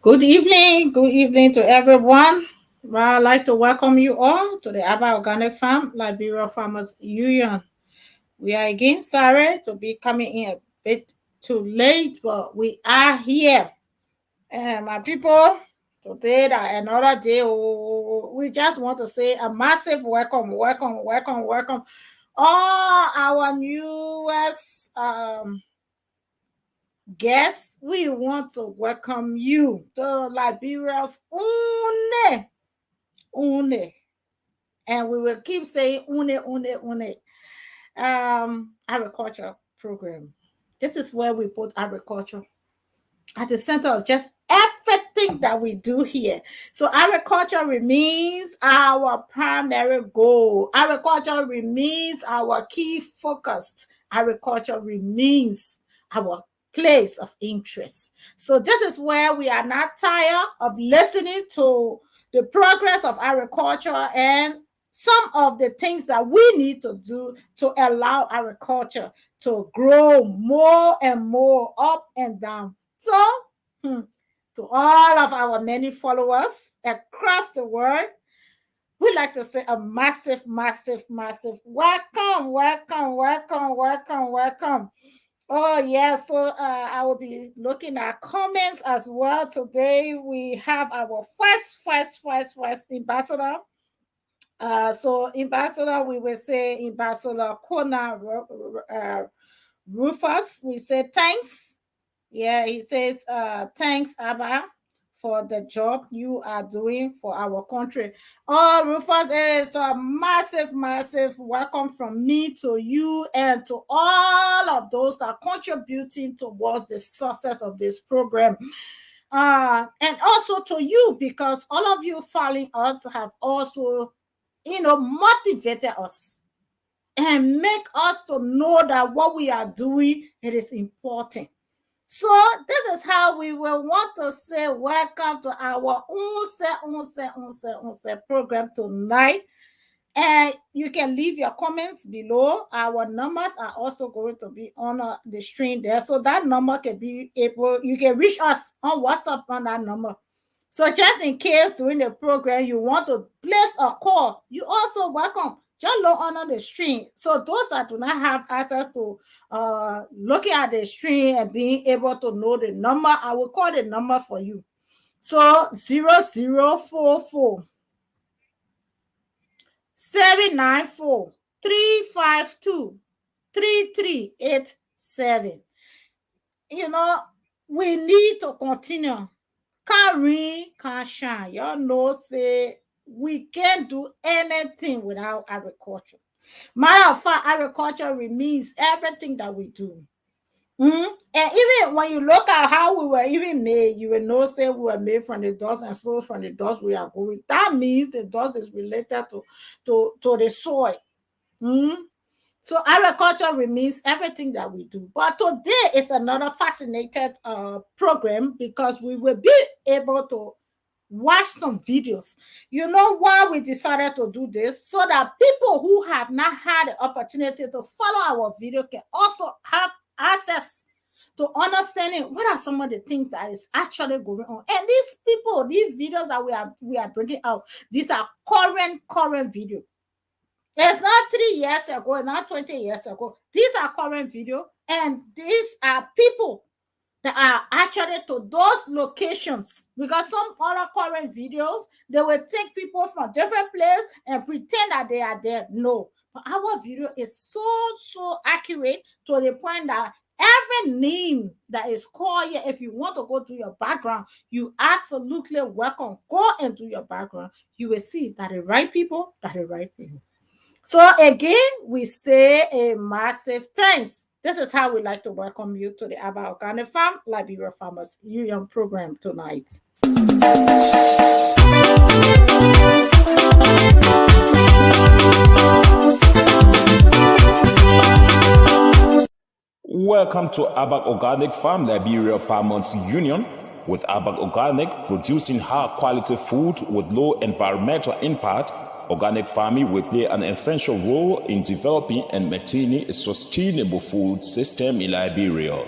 Good evening to everyone. Well, I'd like to welcome you all to the Abba Organic Farm, Liberia Farmers Union. We are again sorry to be coming in a bit too late, but we are here. And my people, today that another day, we just want to say a massive welcome. All our newest guests, we want to welcome you to Liberia's une, and we will keep saying une. Agriculture program. This is where we put agriculture at the center of just everything that we do here. So agriculture remains our primary goal. Agriculture remains our key focus. Agriculture remains our place of interest. So this is where we are not tired of listening to the progress of agriculture and some of the things that we need to do to allow agriculture to grow more and more up and down. So, to all of our many followers across the world, we'd like to say a massive welcome. Oh, yeah. So I will be looking at comments as well. Today, we have our first ambassador. So ambassador, we will say Ambassador Kona Rufus. We say thanks. Yeah, he says thanks, Abba, for the job you are doing for our country. Oh, Rufus, it's a massive welcome from me to you and to all of those that are contributing towards the success of this program. And also to you, because all of you following us have also motivated us and make us to know that what we are doing, it is important. So this is how we will want to say welcome to our Unse program tonight. And you can leave your comments below. Our numbers are also going to be on the screen there. So that number can be able, you can reach us on WhatsApp on that number. So just in case during the program you want to place a call, you also welcome. Just look under the screen. So those that do not have access to looking at the screen and being able to know the number, I will call the number for you. So 0044 794 352 3387. We need to continue. Can't rain, can't shine. Y'all know, say we can't do anything without agriculture. Matter of fact, agriculture remains everything that we do. And even when you look at how we were even made, you will know, say we were made from the dust, and so from the dust we are going. That means the dust is related to the soil. So agriculture remains everything that we do. But today is another fascinating program because we will be able to watch some videos. You know why we decided to do this? So that people who have not had the opportunity to follow our video can also have access to understanding what are some of the things that is actually going on. And these people, these videos that we are bringing out, these are current videos. It's not 3 years ago, not 20 years ago. These are current video, and these are people that are actually to those locations. Because some other current videos, they will take people from different places and pretend that they are there. No. But our video is so accurate to the point that every name that is called here, if you want to go to your background, you absolutely welcome. Go into your background. You will see that the right people, So again, we say a massive thanks. This is how we like to welcome you to the Abba Organic Farm, Liberia Farmers Union program tonight. Welcome to Abba Organic Farm, Liberia Farmers Union. With Abba Organic, producing high-quality food with low environmental impact, organic farming will play an essential role in developing and maintaining a sustainable food system in Liberia.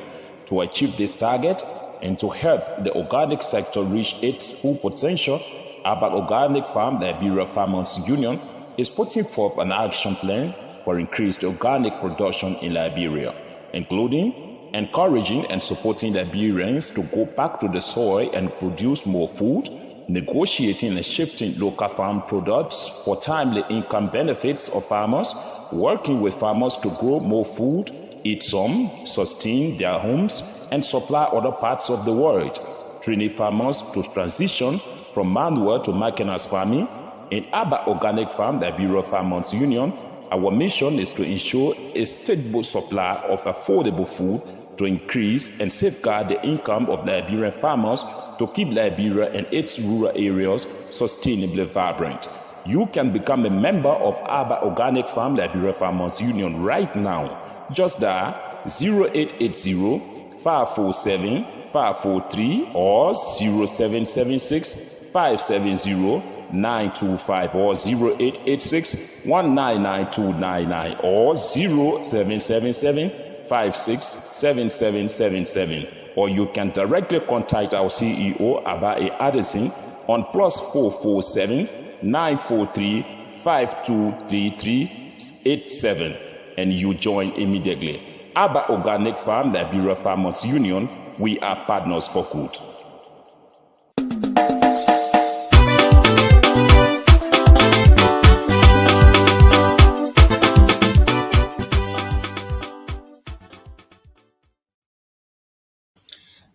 To achieve this target, And to help the organic sector reach its full potential, Abak Organic Farm Liberia Farmers Union is putting forth an action plan for increased organic production in Liberia, including encouraging and supporting Liberians to go back to the soil and produce more food, negotiating and shifting local farm products for timely income benefits of farmers, working with farmers to grow more food, eat some, sustain their homes, and supply other parts of the world, training farmers to transition from manual to mechanized farming. In Abba Organic Farm Liberia Farmers Union, our mission is to ensure a stable supply of affordable food to increase and safeguard the income of Liberian farmers to keep Liberia and its rural areas sustainably vibrant. You can become a member of Abba Organic Farm Liberia Farmers Union right now. Just dial 0880 547 543 or 0776 570 925 or 0886 199 or 0777 567777, or you can directly contact our CEO Abae Addison on +447 943 523387 and you join immediately. Abba Organic Farm Liberia Farmers Union, we are partners for good.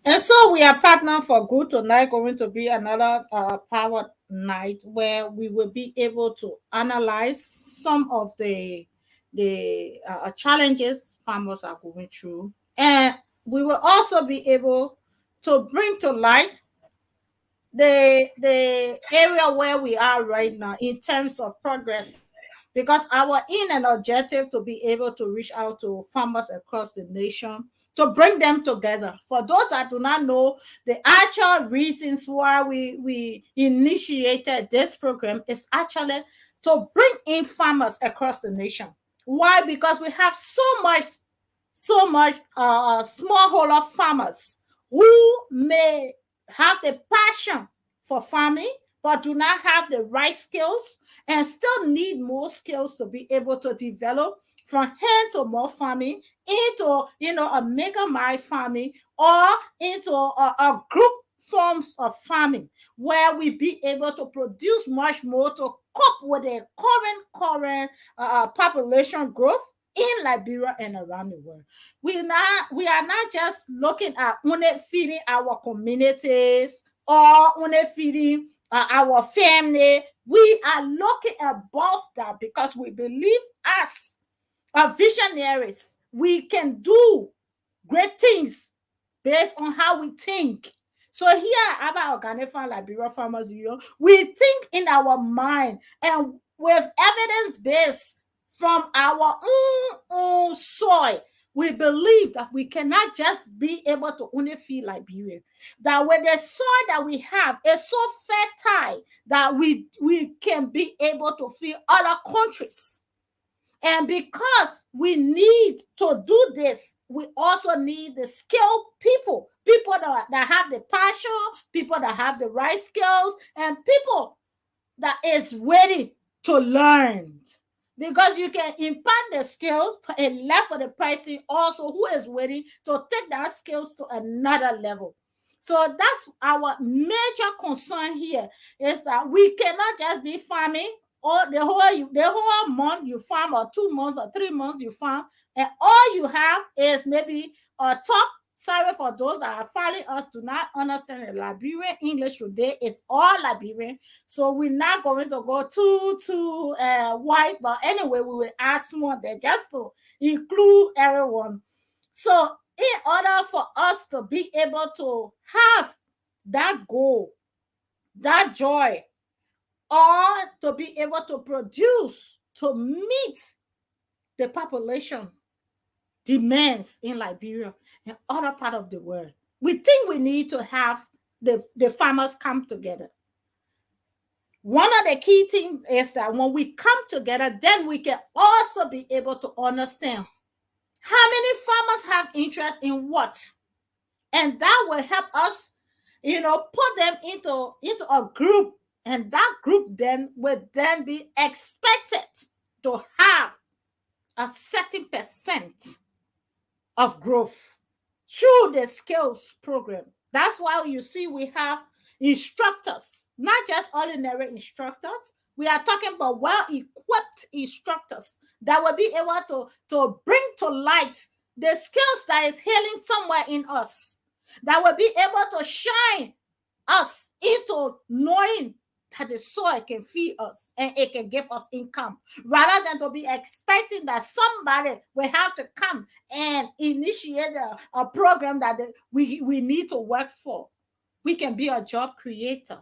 And so we are partner for good tonight. Going to be another power night where we will be able to analyze some of the challenges farmers are going through, and we will also be able to bring to light the area where we are right now in terms of progress, because our aim and objective to be able to reach out to farmers across the nation to bring them together. For those that do not know, the actual reasons why we initiated this program is actually to bring in farmers across the nation. Why? Because we have so much smallholder farmers who may have the passion for farming but do not have the right skills and still need more skills to be able to develop from hand to mouth farming into a mega farming or into a group forms of farming where we be able to produce much more to cope with the current population growth in Liberia and around the world. We are not just looking at only feeding our communities or only feeding our family. We are looking above that because we believe as visionaries, we can do great things based on how we think. So here at our Organic Farm Liberia Farmers Union, we think in our mind and with evidence based from our own soil. We believe that we cannot just be able to only feed Liberia. That when the soil that we have is so fertile that we can be able to feed other countries. And because we need to do this, we also need the skilled people that have the passion, people that have the right skills, and people that is ready to learn. Because you can impart the skills and left for the person also who is ready to take that skills to another level. So that's our major concern here, is that we cannot just be farming or the whole month you farm, or 2 months or 3 months you farm, and all you have is maybe a top. Sorry for those that are following us do not understand the Liberian English today. It's all Liberian, so we're not going to go too wide. But anyway, we will add more there just to include everyone. So in order for us to be able to have that goal, that joy, or to be able to produce to meet the population demands in Liberia and other part of the world, we think we need to have the farmers come together. One of the key things is that when we come together, then we can also be able to understand how many farmers have interest in what And that will help us, put them into a group, and that group then will then be expected to have a certain percent of growth through the skills program. That's why you see we have instructors, not just ordinary instructors. We are talking about well-equipped instructors that will be able to bring to light the skills that is healing somewhere in us, that will be able to shine us into knowing that the soil can feed us and it can give us income, rather than to be expecting that somebody will have to come and initiate a program that we need to work for. We can be a job creator.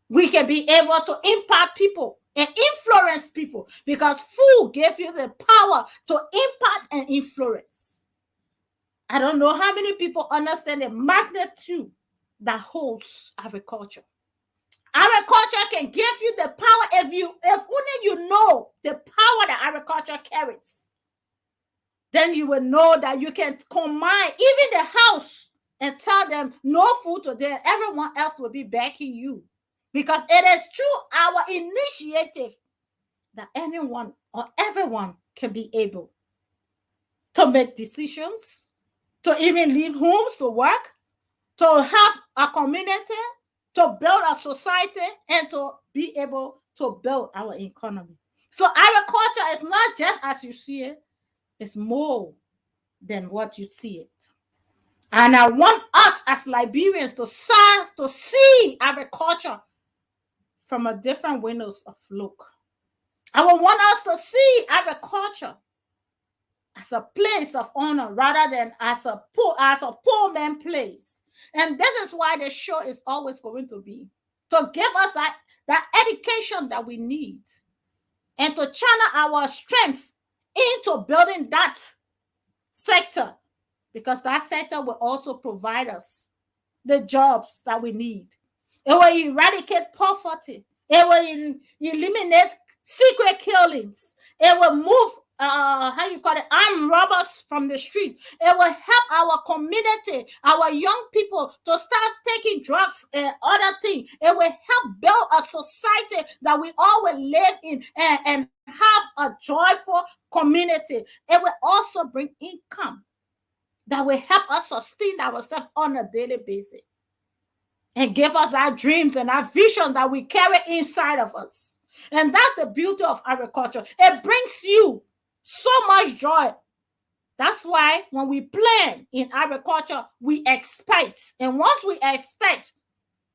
We can be able to impact people and influence people, because food gives you the power to impact and influence. I don't know how many people understand the magnitude that holds agriculture. Agriculture can give you the power if only you know the power that agriculture carries. Then you will know that you can combine even the house and tell them no food today. Everyone else will be backing you, because it is through our initiative that anyone or everyone can be able to make decisions, to even leave homes to work, to have a community, to build a society, and to be able to build our economy. So agriculture is not just as you see it, it's more than what you see it. And I want us as Liberians to see agriculture from a different windows of look. I would want us to see agriculture as a place of honor rather than as a poor man place. And this is why the show is always going to be to give us that education that we need, and to channel our strength into building that sector, because that sector will also provide us the jobs that we need. It will eradicate poverty. It will eliminate secret killings. It will move armed robbers from the street. It will help our community, our young people, to start taking drugs and other things. It will help build a society that we all will live in and have a joyful community. It will also bring income that will help us sustain ourselves on a daily basis, and give us our dreams and our vision that we carry inside of us. And that's the beauty of agriculture. It brings you so much joy. That's why when we plan in agriculture, we expect. And once we expect,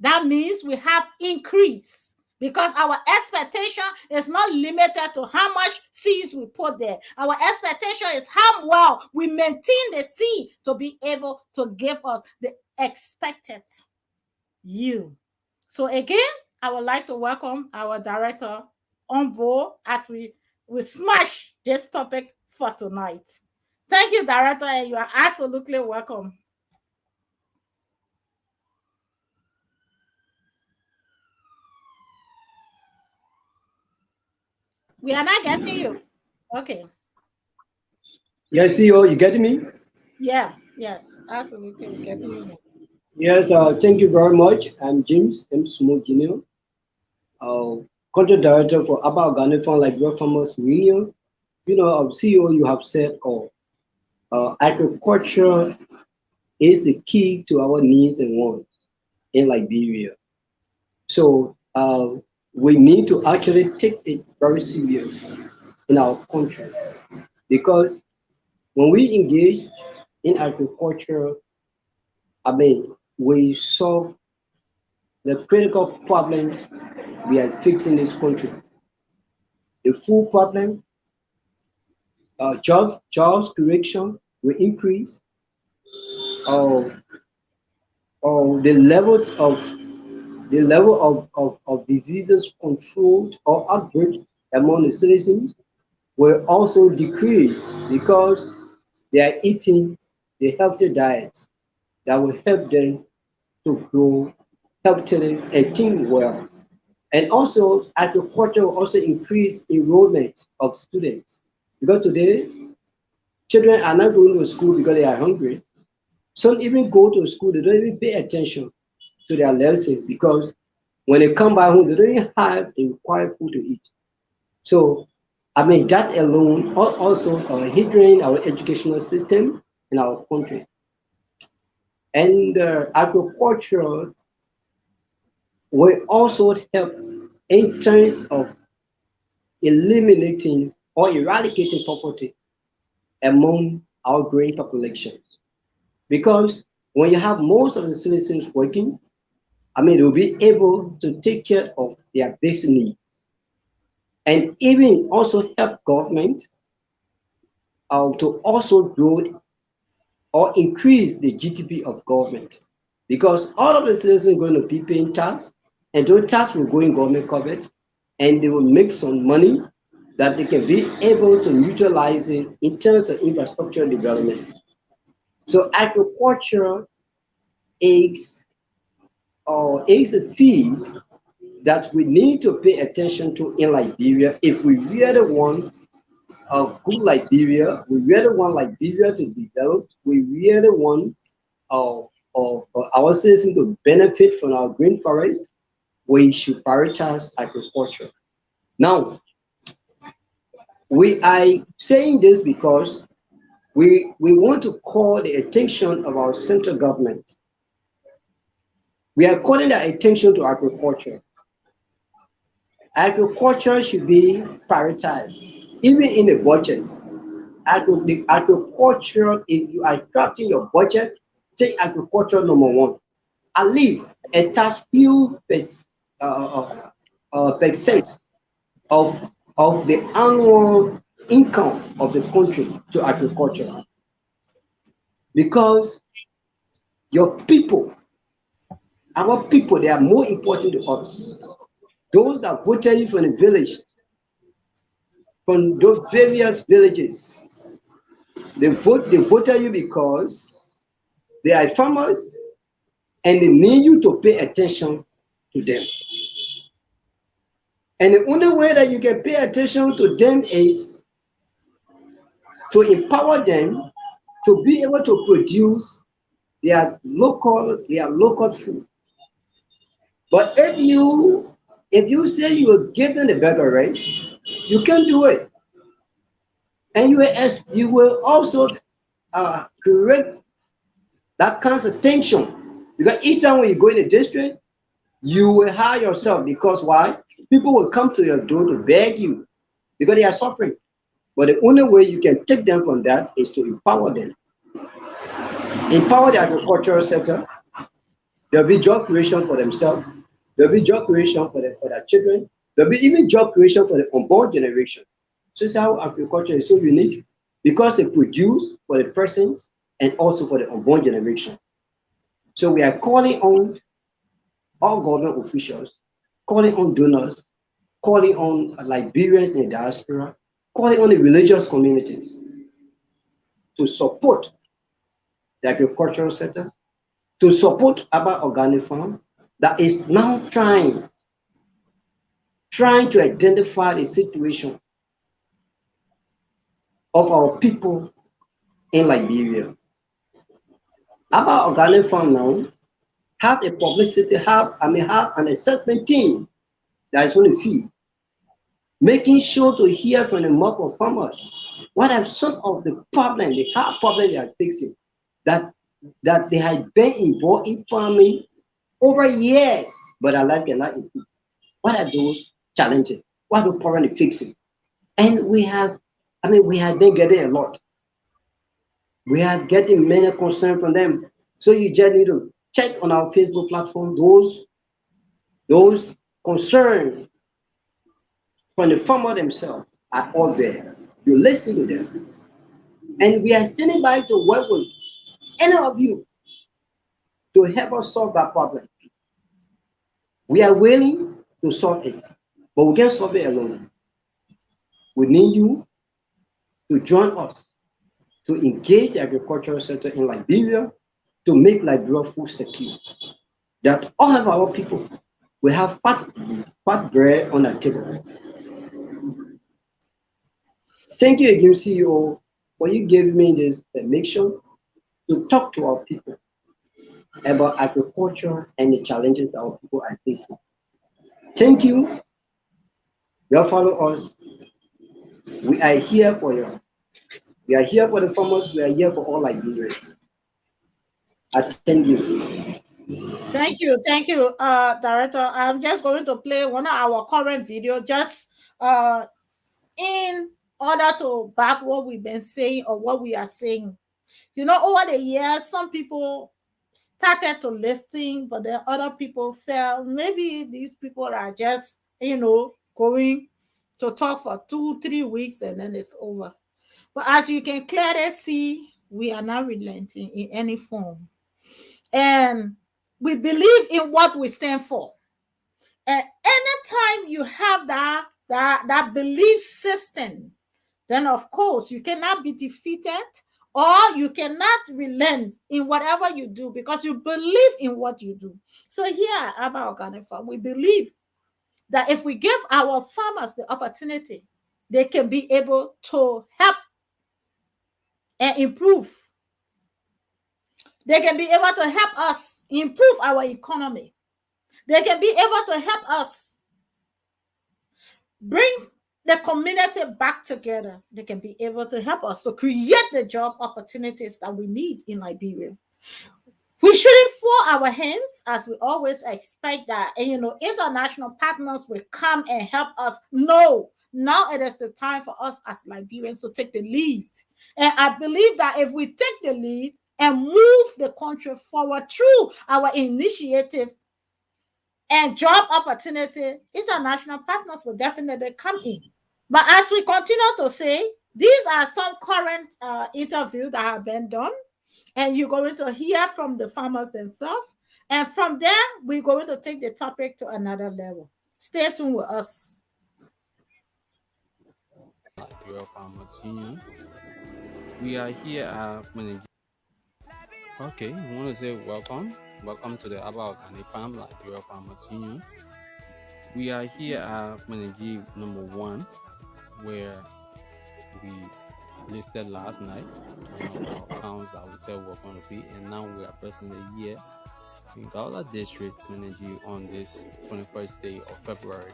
that means we have increase, because our expectation is not limited to how much seeds we put there. Our expectation is how well we maintain the seed to be able to give us the expected yield. So again, I would like to welcome our director on board as we smash this topic for tonight. Thank you, director, and you are absolutely welcome. We are not getting you. Okay. Yes, CEO, you getting me? Yeah, yes, absolutely. We're getting you now. Yes, thank you very much. I'm James M. Smooth Jr., uh, Content Director for Abba Organic Farm Liberia Farmers Union. CEO, you have said all. Agriculture is the key to our needs and wants in Liberia. So we need to actually take it very serious in our country, because when we engage in agriculture, we solve the critical problems we are fixing this country. The food problem, jobs creation will increase. Uh, the level of diseases controlled or outbreak among the citizens will also decrease, because they are eating the healthy diets that will help them to grow healthily and think well. And also, agriculture will also increase enrollment of students, because today children are not going to school because they are hungry. Some even go to school, they don't even pay attention to their lessons because when they come back home, they don't even have the required food to eat. So, that alone also hindering our educational system in our country. And agriculture will also help in terms of eliminating or eradicating poverty among our growing populations. Because when you have most of the citizens working, they'll be able to take care of their basic needs and even also help government to also grow or increase the GDP of government. Because all of the citizens are going to be paying tax, and those tax will go in government coverage, and they will make some money that they can be able to utilize it in terms of infrastructure development. So agriculture is is a field that we need to pay attention to in Liberia if we really want a good Liberia, we really want Liberia to develop, we really want uh, our citizens to benefit from our green forest, we should prioritize agriculture. Now, we are saying this because we want to call the attention of our central government. We are calling the attention to agriculture. Agriculture should be prioritized, even in the budget. The agriculture, if you are crafting your budget, take agriculture number one. At least attach few percent of the annual income of the country to agriculture, because your people, our people, they are more important to us. Those that voted you from the village, from those various villages, they voted you because they are farmers and they need you to pay attention to them. And the only way that you can pay attention to them is to empower them to be able to produce their local food. But if you say you will give them the beggar rights, you can't do it. And you will also create that kind of tension, because each time when you go in the district, you will hire yourself, because why? People will come to your door to beg you because they are suffering. But the only way you can take them from that is to empower them. Empower the agricultural sector. There'll be job creation for themselves. There'll be job creation for their children. There'll be even job creation for the unborn generation. So this is how agriculture is so unique, because it produces for the present and also for the unborn generation. So we are calling on all government officials, calling on donors, calling on Liberians in the diaspora, calling on the religious communities to support the agricultural sector, to support urban organic farm that is now trying to identify the situation of our people in Liberia. Urban organic farm now have a publicity, have an assessment team that is on the field, making sure to hear from the mouth of farmers what are some of the problems, the hard problems they are facing, that they had been involved in farming over years, but their life cannot improve. What are those challenges? What are the problems they're fixing? And we have been getting a lot. We are getting many concerns from them. So you just need to check on our Facebook platform. Those concerns from the farmer themselves are all there. You listen to them. And we are standing by to work with any of you to help us solve that problem. We are willing to solve it, but we can't solve it alone. We need you to join us to engage the agricultural sector in Liberia to make Liberia food secure. That all of our people will have fat bread on the table. Thank you again, CEO, for you giving me this permission to talk to our people about agriculture and the challenges our people are facing. Thank you. You follow us. We are here for you. We are here for the farmers. We are here for all Liberians. I thank you. Thank you, Director. I'm just going to play one of our current video just in order to back what we've been saying or what we are saying. You know, over the years, some people started to listen, but then other people felt maybe these people are just, going to talk for 2, 3 weeks and then it's over. But as you can clearly see, we are not relenting in any form. And we believe in what we stand for. And anytime you have that belief system, then of course you cannot be defeated or you cannot relent in whatever you do because you believe in what you do. So here at Aba Organic Farm, we believe that if we give our farmers the opportunity, they can be able to help and improve. They can be able to help us improve our economy. They can be able to help us bring the community back together. They can be able to help us to create the job opportunities that we need in Liberia. We shouldn't fold our hands as we always expect that, international partners will come and help us. No, now it is the time for us as Liberians to take the lead. And I believe that if we take the lead and move the country forward through our initiative and job opportunity, international partners will definitely come in. But as we continue to say, these are some current interviews that have been done, and you're going to hear from the farmers themselves. And from there, we're going to take the topic to another level. Stay tuned with us. Liberia Farmers Union. We are here at Managing. Okay, I want to say welcome. Welcome to the Aba Organic Farm Liberia Farmers Union. We are here at Managing number 1, where we listed last night one of our accounts that we said we were going to be, and now we are presently here in Gala District, Managing, on this 21st day of February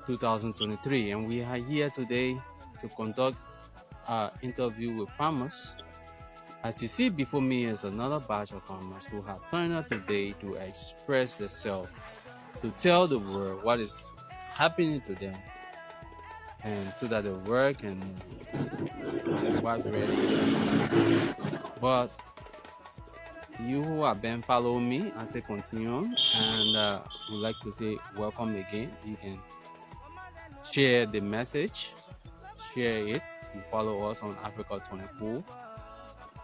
2023, and we are here today to conduct our interview with farmers. As you see before me is another batch of farmers who have turned out today to express themselves, to tell the world what is happening to them, and so that the world can know what really is happening. But you who have been following me as I continue on, and would like to say welcome again. You can share the message, share it. You follow us on Africa 24.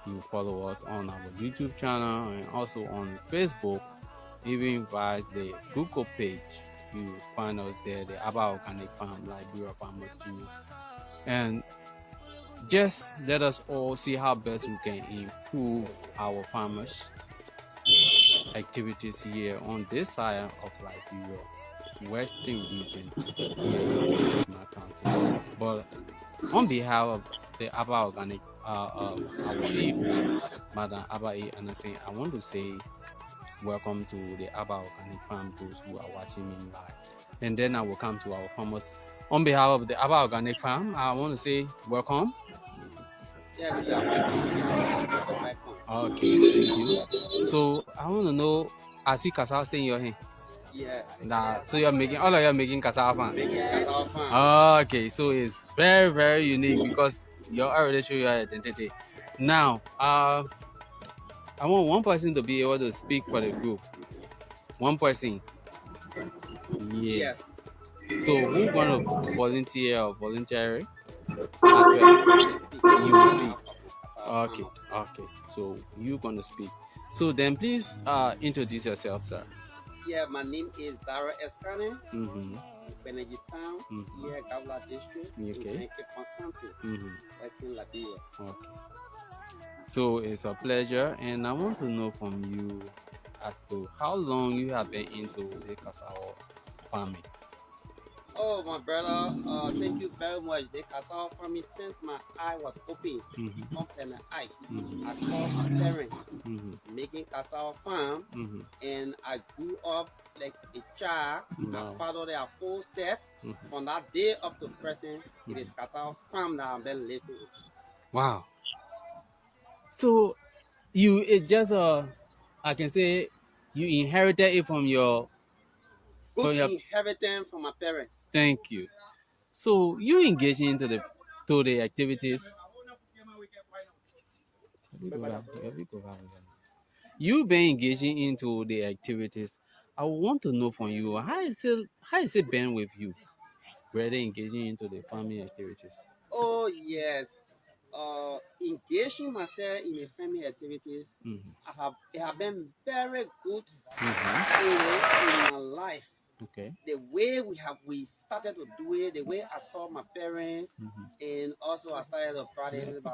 You follow us on our YouTube channel and also on Facebook, even via the Google page. You find us there, the Aba Organic Farm, Liberia Farmers Union. And just let us all see how best we can improve our farmers' activities here on this side of Liberia, Western region here in my county. But on behalf of the Aba Organic, our CEO, Madam Aba A. Anderson, I want to say welcome to the Aba Organic Farm, those who are watching me live. And then I will come to our farmers. On behalf of the Aba Organic Farm, I want to say welcome. Yes, you are welcome. Okay, thank you. So I want to know, I see cassava staying in your hand. Yes. Nah, so you're making, all of you are making cassava. Making cassava farm. Okay, so it's very, very unique because you already show your identity. Now, I want one person to be able to speak for the group. One person. Yeah. Yes. So who's gonna volunteer or voluntary as well? You will speak. Okay, okay. So you're gonna speak. So then please introduce yourself, sir. Yeah, my name is Dara Eskane. Mm-hmm. Beneji Town, here, Gavla District, Okay. in County, Western Liberia. Okay. So it's a pleasure, and I want to know from you as to how long you have been into the cassava farming. Oh, my brother, thank you very much. The cassava farming since my eye was open, Mm-hmm. open the eye. Mm-hmm. I saw my parents Mm-hmm. making cassava farm, Mm-hmm. and I grew up like a child. I Wow. followed their full step. Mm-hmm. From that day up to present, it is Mm-hmm. cassava farm that I've been living with. Wow. So you it just I can say you inherited it from Good your inheritance from my parents. thank you. So you engaging into the activities. You been engaging into the activities. I want to know from you how is it been with you, brother, engaging into the farming activities. Oh yes, engaging myself in the family activities, Mm-hmm. it have been very good, Mm-hmm. in my life. Okay. The way we started to do it, the way I saw my parents, Mm-hmm. and also I started to practice it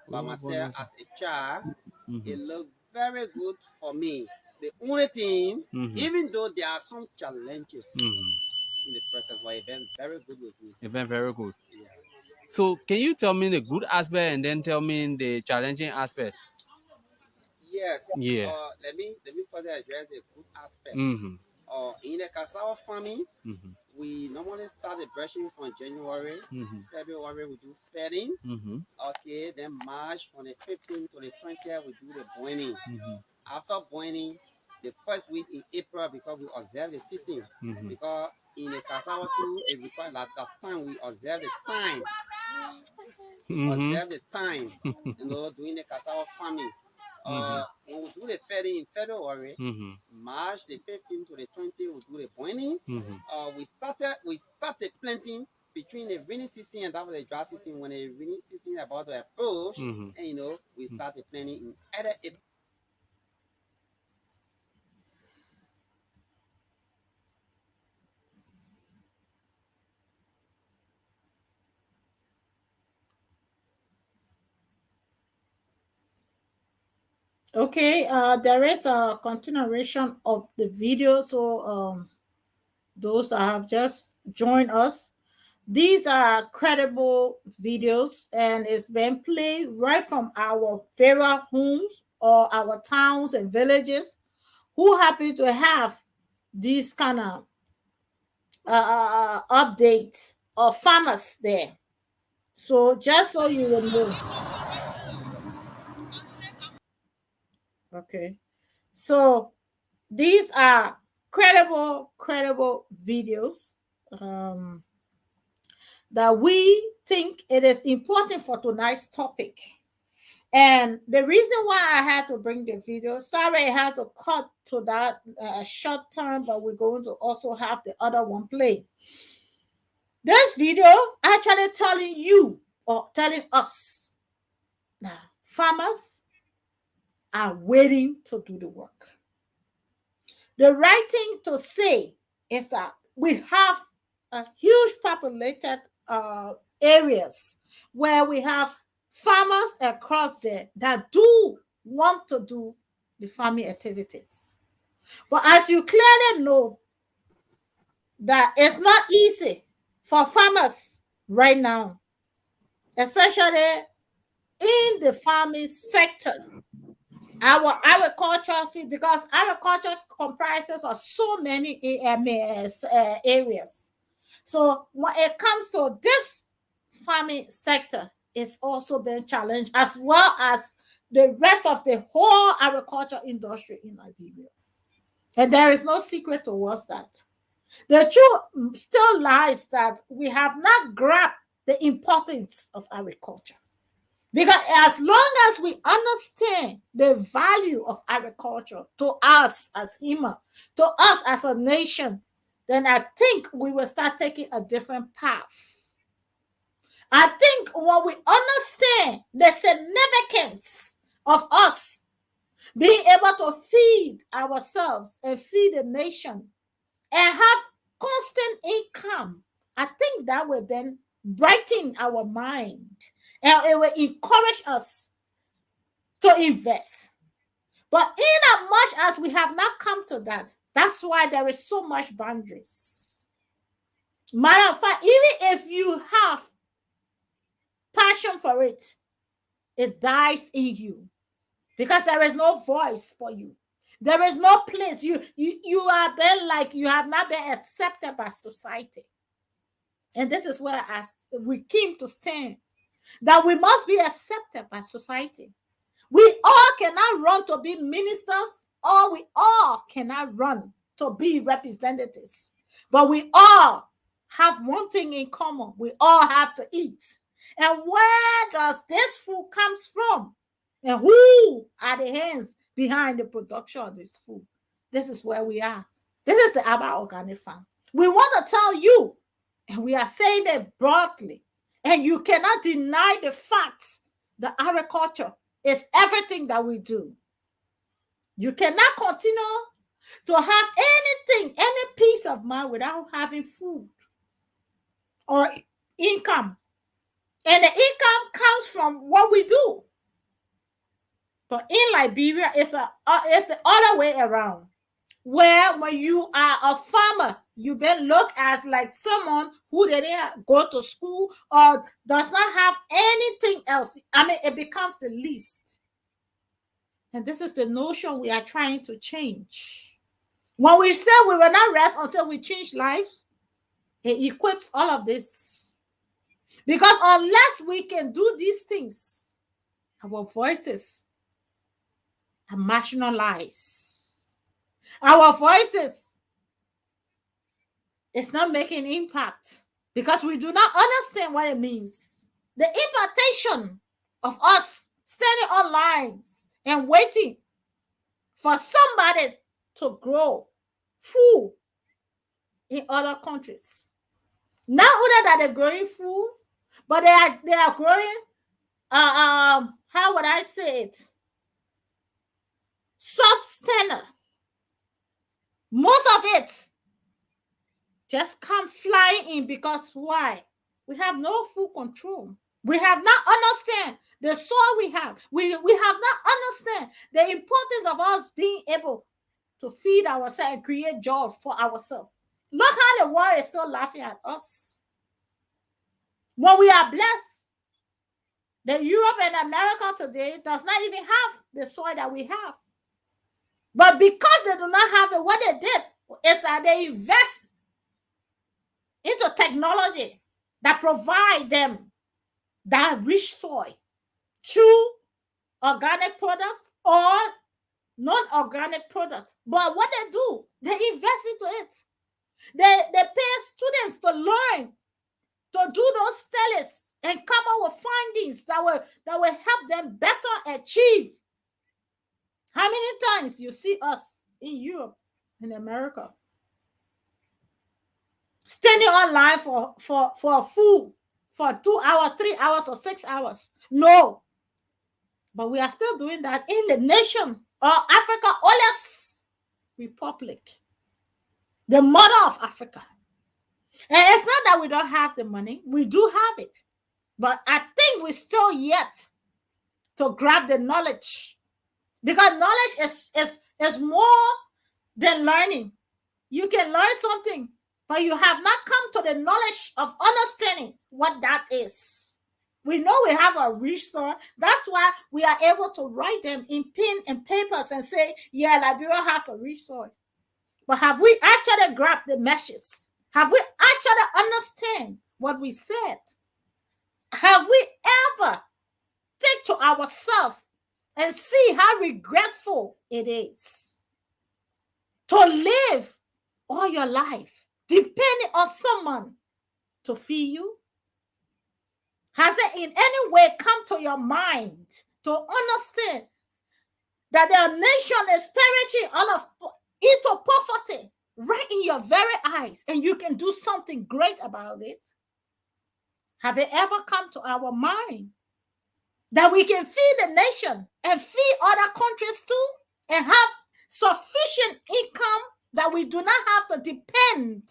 by myself as a child. Mm-hmm. It looked very good for me. The only thing, Mm-hmm. even though there are some challenges Mm-hmm. in the process, but it been very good with me. It's been very good. Yeah. So can you tell me the good aspect and then tell me the challenging aspect? Yes. Yeah. Let me further address the good aspect. Mm-hmm. In the cassava farming, Mm-hmm. we normally start the brushing from January. Mm-hmm. February we do felling. Mm-hmm. Okay, then March from the 15th to the 20th we do the boiling. Mm-hmm. After boiling, the first week in April, because we observe the season, Mm-hmm. because in the cassava too, it requires that time we observe the time. We Mm-hmm. observe the time, doing the cassava farming. Mm-hmm. When we do the felling in February, Mm-hmm. March the 15th to the 20th, we do the boiling. Mm-hmm. We started planting between the rainy season and that was the dry season. When the rainy season is about to approach, Mm-hmm. and we started planting in either April. Okay, there is a continuation of the video. So those that have just joined us, these are credible videos, and it's been played right from our very homes or our towns and villages who happen to have these kind of updates of farmers there. So just so you will know. Okay. So these are credible videos um, that we think it is important for tonight's topic. And the reason why I had to bring the video, sorry, I had to cut to that short term, but we're going to also have the other one play. This video actually telling you or telling us now farmers are waiting to do the work. The right thing to say is that we have a huge populated areas where we have farmers across there that do want to do the farming activities. But as you clearly know, that it's not easy for farmers right now, especially in the farming sector. Our agricultural field, because agriculture comprises of so many areas. So when it comes to this farming sector, it's also been challenged as well as the rest of the whole agriculture industry in Liberia. And there is no secret towards that. The truth still lies that we have not grasped the importance of agriculture. Because as long as we understand the value of agriculture to us as human, to us as a nation, then I think we will start taking a different path. I think when we understand the significance of us being able to feed ourselves and feed the nation and have constant income, I think that will then brighten our mind and it will encourage us to invest. But in as much as we have not come to that, that's why there is so much boundaries. Matter of fact, even if you have passion for it, it dies in you because there is no voice for you. There is no place. You are been like you have not been accepted by society. And this is where we came to stand, that we must be accepted by society. We all cannot run to be ministers, or we all cannot run to be representatives. But we all have one thing in common. We all have to eat. And where does this food comes from? And who are the hands behind the production of this food? This is where we are. This is the Abba Organic Farm. We want to tell you, and we are saying it broadly, and you cannot deny the facts that agriculture is everything that we do. You cannot continue to have anything, any peace of mind without having food or income. And the income comes from what we do. But in Liberia, it's the other way around. Where when you are a farmer, you've been looked at like someone who didn't go to school or does not have anything else. I mean, it becomes the least. And this is the notion we are trying to change. When we say we will not rest until we change lives, it equips all of this. Because unless we can do these things, our voices are marginalized. Our voices is not making impact because we do not understand what it means. The impartation of us standing on lines and waiting for somebody to grow food in other countries. Not only that they're growing food, but they are growing how would I say it? Substandard. Most of it just come flying in because why? We have no food control. We have not understand the soil we have. We have not understand the importance of us being able to feed ourselves and create jobs for ourselves. Look how the world is still laughing at us. When we are blessed, the Europe and America today does not even have the soil that we have. But because they do not have it, what they did is that they invest into technology that provide them that rich soil through organic products or non-organic products. But what they do, they invest into it. They pay students to learn to do those studies and come up with findings that will help them better achieve. How many times you see us in Europe, in America, standing online for food for 2 hours, 3 hours, or 6 hours? No. But we are still doing that in the nation of Africa, oldest republic, the mother of Africa. And it's not that we don't have the money. We do have it. But I think we're still yet to grab the knowledge. Because knowledge is more than learning. You can learn something, but you have not come to the knowledge of understanding what that is. We know we have a rich soil. That's why we are able to write them in pen and papers and say, yeah, Liberia has a rich soil. But have we actually grabbed the meshes? Have we actually understand what we said? Have we ever take to ourselves and see how regretful it is to live all your life depending on someone to feed you? Has it in any way come to your mind to understand that the nation is perishing into poverty right in your very eyes, and you can do something great about it? Have it ever come to our mind that we can feed the nation and feed other countries too, and have sufficient income that we do not have to depend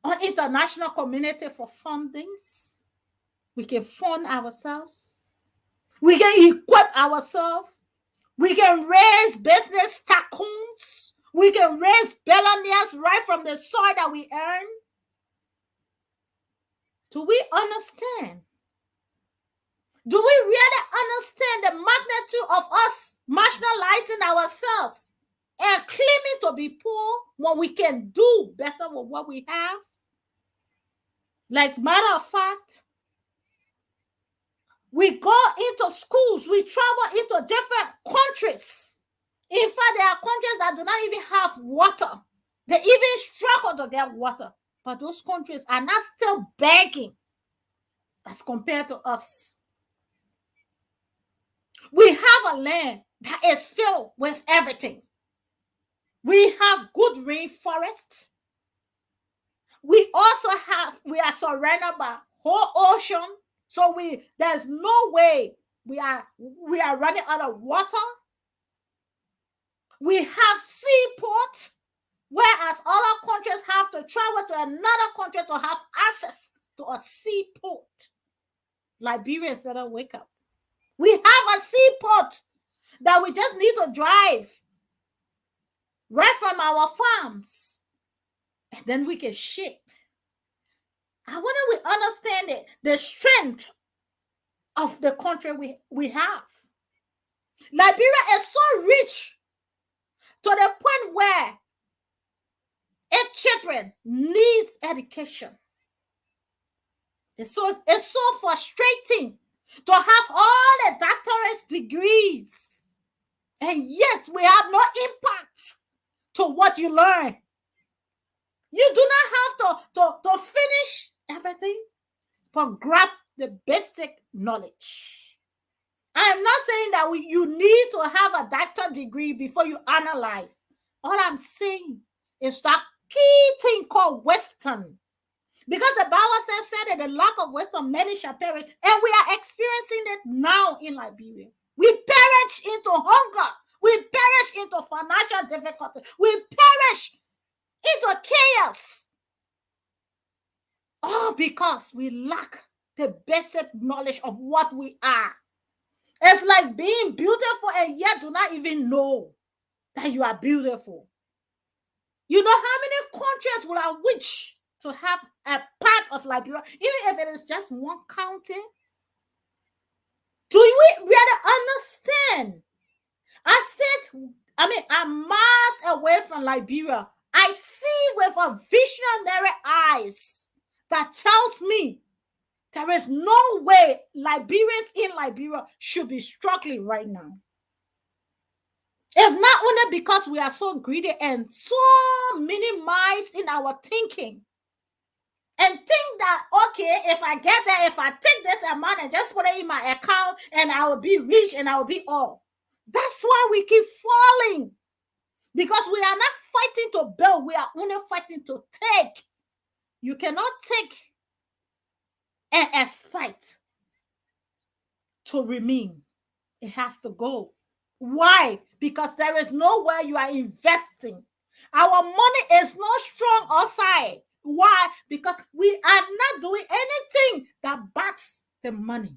on international community for fundings? We can fund ourselves. We can equip ourselves. We can raise business tycoons We can raise billionaires right from the soil that we earn. Do we understand? Do we really understand the magnitude of us marginalizing ourselves and claiming to be poor when we can do better with what we have? Like, matter of fact, we go into schools, we travel into different countries. In fact, there are countries that do not even have water. They even struggle to get water. But those countries are not still begging as compared to us. We have a land that is filled with everything. We have good rainforest. We are surrounded by whole ocean. So there's no way we are running out of water. We have seaports, whereas other countries have to travel to another country to have access to a seaport. Liberians that wake up. We have a seaport that we just need to drive right from our farms, and then we can ship. I wonder we understand the strength of the country we have. Liberia is so rich to the point where its children needs education. It's so frustrating to have all the doctorate degrees, and yet we have no impact to what you learn. You do not have to finish everything, but grab the basic knowledge. I am not saying that you need to have a doctorate degree before you analyze. All I'm saying is that key thing called wisdom. Because the Bible said that the lack of wisdom, many shall perish. And we are experiencing it now in Liberia. We perish into hunger. We perish into financial difficulty. We perish into chaos. All because we lack the basic knowledge of what we are. It's like being beautiful and yet do not even know that you are beautiful. You know how many countries will I wish to have a part of Liberia, even if it is just one county? Do we really understand? I'm miles away from Liberia. I see with a visionary eyes that tells me there is no way Liberians in Liberia should be struggling right now. If not only because we are so greedy and so minimized in our thinking, and think that, okay, if I get there, if I take this amount and just put it in my account and I will be rich and I will be all. That's why we keep falling. Because we are not fighting to build, we are only fighting to take. You cannot take and expect to remain. It has to go. Why? Because there is nowhere you are investing. Our money is not strong outside. Why? Because we are not doing anything that backs the money.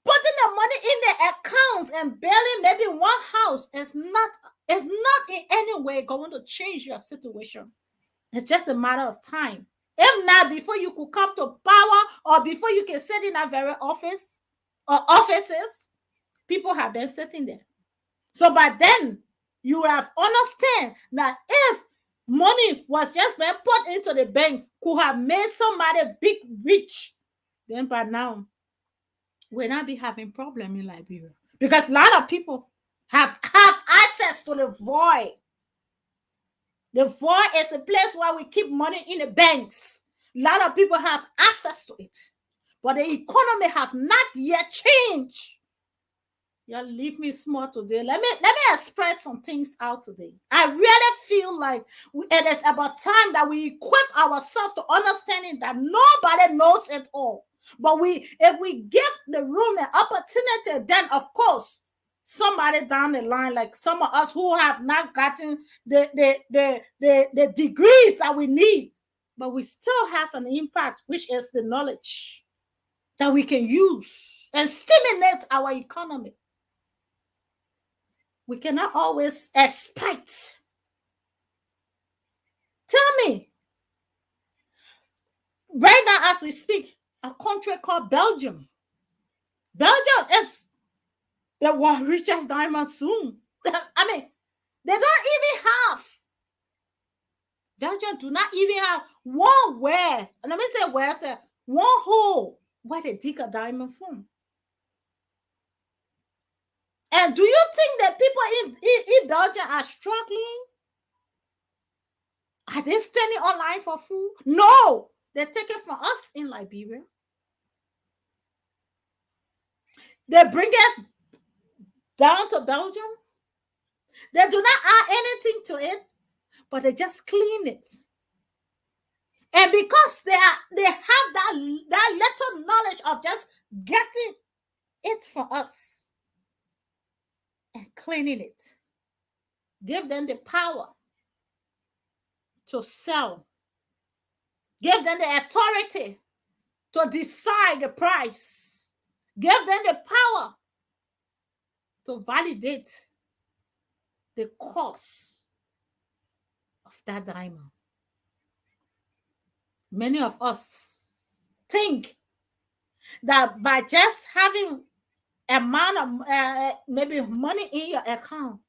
Putting the money in the accounts and building maybe one house is not in any way going to change your situation. It's just a matter of time. If not, before you could come to power or before you can sit in a very office or offices, people have been sitting there. So by then, you have understand that if money was just being put into the bank, could have made somebody big rich, then by now, we'll not be having problem in Liberia. Because a lot of people have access to the void. The void is the place where we keep money in the banks. A lot of people have access to it. But the economy have not yet changed. Y'all leave me small today. Let me express some things out today. I really feel like it is about time that we equip ourselves to understanding that nobody knows it all. But if we give the room an opportunity, then of course somebody down the line, like some of us who have not gotten the degrees that we need, but we still have an impact, which is the knowledge that we can use and stimulate our economy. We cannot always expect Tell me, right now as we speak, a country called Belgium. Belgium is the world richest diamond soon. I mean, they don't even have. Belgium do not even have one where, and let me say where, say one hole where they dig a diamond from. And do you think that people in Belgium are struggling? Are they standing online for food? No, they take it from us in Liberia. They bring it down to Belgium. They do not add anything to it, but they just clean it. And because they have that little knowledge of just getting it from us and cleaning it, give them the power to sell, give them the authority to decide the price, give them the power to validate the cost of that diamond. Many of us think that by just having amount of maybe money in your account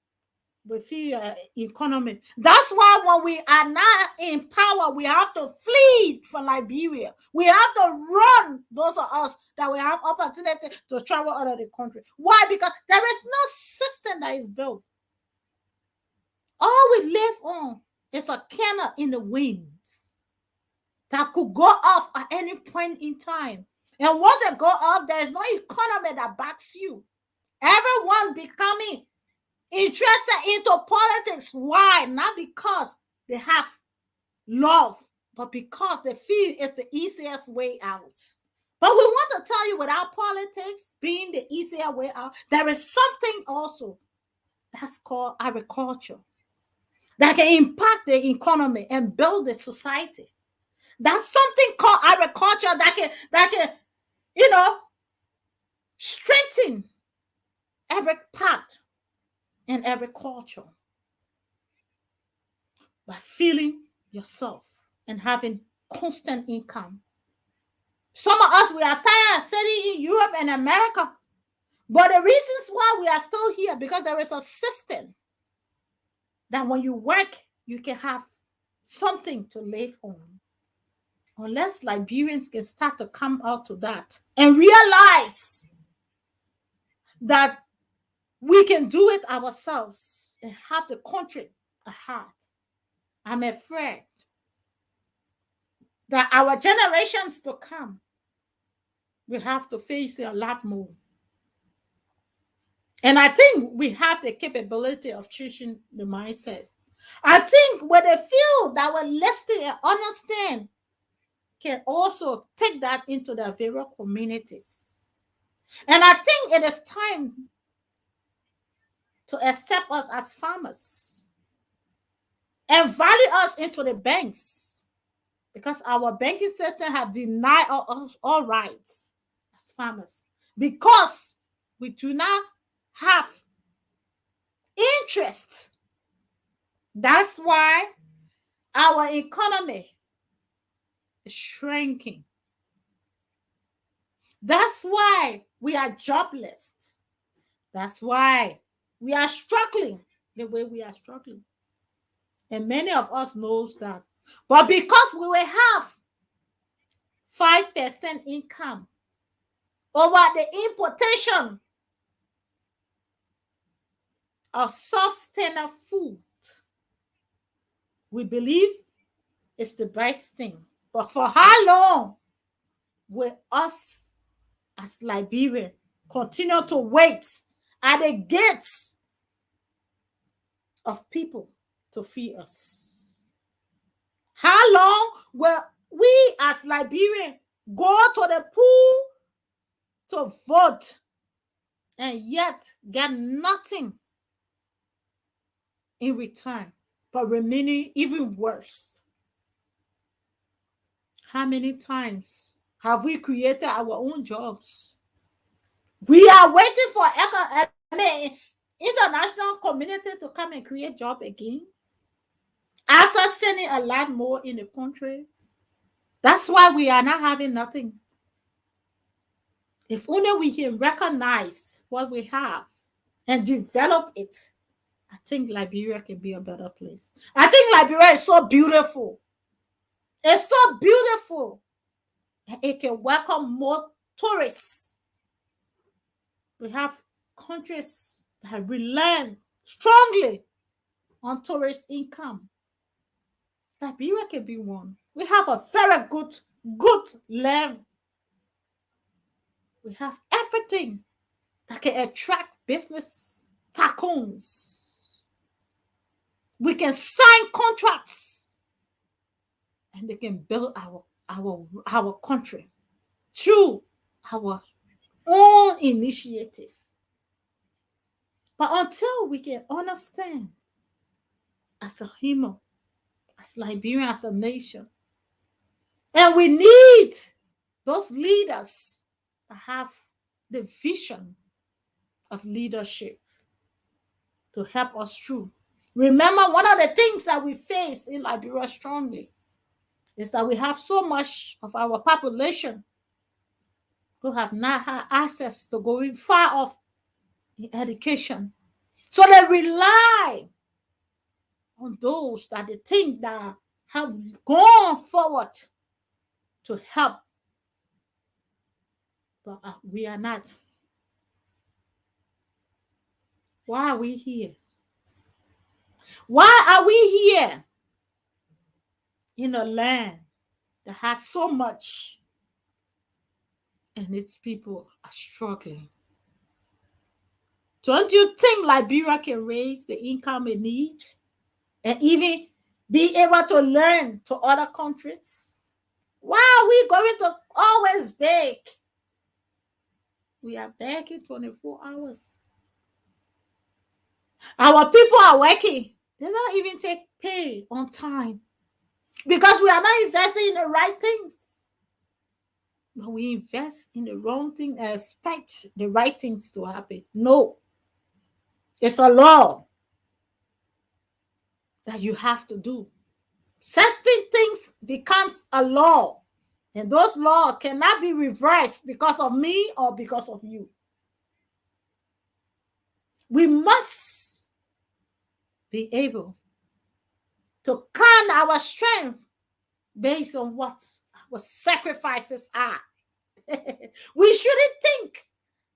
will feed your economy. That's why when we are not in power, we have to flee from Liberia. We have to run, those of us that we have opportunity to travel out of the country. Why? Because there is no system that is built. All we live on is a candle in the winds that could go off at any point in time. And once it go off, there is no economy that backs you. Everyone becoming interested into politics. Why? Not because they have love, but because they feel it's the easiest way out. But we want to tell you, without politics being the easier way out, there is something also that's called agriculture that can impact the economy and build the society. That's something called agriculture that can strengthen every part and every culture by feeling yourself and having constant income. Some of us, we are tired of sitting in Europe and America, but the reasons why we are still here, because there is a system that when you work, you can have something to live on. Unless Liberians can start to come out to that and realize that we can do it ourselves and have the country at heart, I'm afraid that our generations to come will have to face a lot more. And I think we have the capability of changing the mindset. I think when they feel that we're listening and understand, can also take that into their various communities. And I think it is time to accept us as farmers and value us into the banks, because our banking system have denied us all rights as farmers, because we do not have interest. That's why our economy is shrinking. That's why we are jobless. That's why we are struggling the way we are struggling. And many of us knows that. But because we will have 5% income over the importation of substandard food, we believe it's the best thing. But for how long will us as Liberia continue to wait at the gates of people to feed us? How long will we as Liberians go to the pool to vote and yet get nothing in return, but remaining even worse? How many times have we created our own jobs? We are waiting for international community to come and create job again. After sending a lot more in the country, that's why we are not having nothing. If only we can recognize what we have and develop it, I think Liberia can be a better place. I think Liberia is so beautiful. It's so beautiful. It can welcome more tourists. We have countries that rely strongly on tourist income. Liberia can be one. We have a very good land. We have everything that can attract business tycoons. We can sign contracts and they can build our country through our own initiative. But until we can understand as a human, as Liberia, as a nation, and we need those leaders that have the vision of leadership to help us through. Remember, one of the things that we face in Liberia strongly is that we have so much of our population who have not had access to going far off in education. So they rely on those that they think that have gone forward to help. But we are not. Why are we here? Why are we here in a land that has so much and its people are struggling? Don't you think Liberia can raise the income it needs and even be able to learn to other countries? Why are we going to always beg? We are begging 24 hours. Our people are working. They don't even take pay on time because we are not investing in the right things. But we invest in the wrong thing and expect the right things to happen. No. It's a law that you have to do. Certain things becomes a law, and those laws cannot be reversed because of me or because of you. We must be able to count our strength based on what our sacrifices are. We shouldn't think